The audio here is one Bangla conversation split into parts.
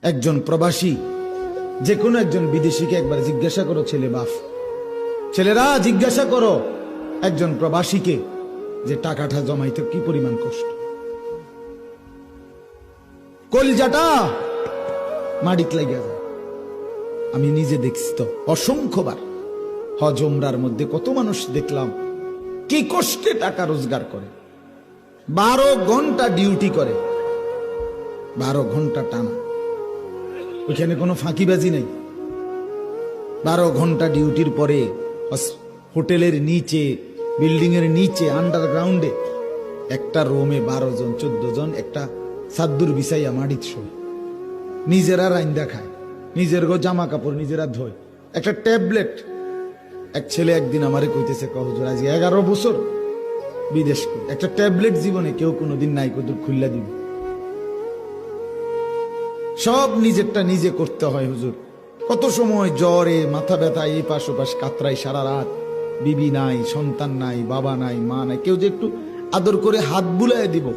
একজন প্রবাসী, যে কোনো একজন বিদেশিকে একবার জিজ্ঞাসা করো, ছেলেরা জিজ্ঞাসা করো একজন প্রবাসীকে যে টাকাটা জমাইতে কি পরিমাণ কষ্ট, কলজাটা মাটিত লাগিয়া যায়। আমি নিজে দেখছি তো অসংখ্যবার, হজ উমরার মধ্যে কত মানুষ দেখলাম কি কষ্টে টাকা রোজগার করে, 12 ঘন্টা ডিউটি করে, 12 ঘন্টা টানা, ওইখানে কোনো ফাঁকিবাজি নেই। 12 ঘন্টা ডিউটির পরে হোটেলের নিচে, বিল্ডিং এর নিচে, আন্ডারগ্রাউন্ডে একটা রুমে 12 জন 14 জন একটা সাদ্দুর বিছাইয়া মাটিত শোয়, নিজেরা রাইন্দা খায়, নিজের জামা কাপড় নিজেরা ধোয়, একটা ট্যাবলেট। এক ছেলে একদিন আমারে কইতেছে, হুজুর আজ 11 বছর বিদেশ করে একটা ট্যাবলেট জীবনে কেউ কোনোদিন নাই, কদুর খুল্লা দিব, সব নিজেরটা নিজে করতে হয় হুজুর। কত সময় জ্বরে মাথা ব্যথা, এই পাশ ওপাশ কাতরাই সারা রাত, বিবি নাই, সন্তান নাই, বাবা নাই, মা নাই, কেউ যে একটু আদর করে হাত বুলায় দিব,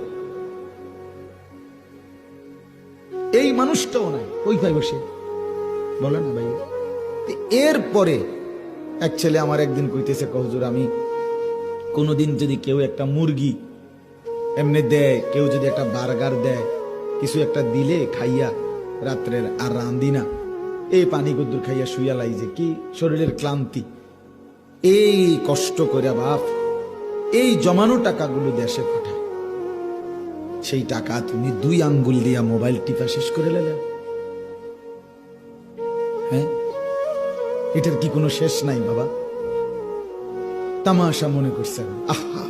এই মানুষটাও নাই। কই পাই বসে বলে না ভাই। এরপরে এক ছেলে আমার একদিন কইতেছে, হুজুর আমি কোনোদিন যদি কেউ একটা মুরগি এমনি দেয়, কেউ যদি একটা বার্গার দেয়, কিছু একটা দিলে খাইয়া রাত্রের আর রান্দি না, এই পানি কদ্দুর খাইয়া শুইয়া লাই, যে কি শরীরের ক্লান্তি, এই কষ্ট করে বাপ এই জমানো টাকাগুলো দেশে পাঠায়, সেই টাকা তুমি 2 আঙ্গুল দিয়া মোবাইল টিপা শেষ করে লেলে। হ্যাঁ, এটার কি কোনো শেষ নাই বাবা? তামাশা মনে করছেন? আহা,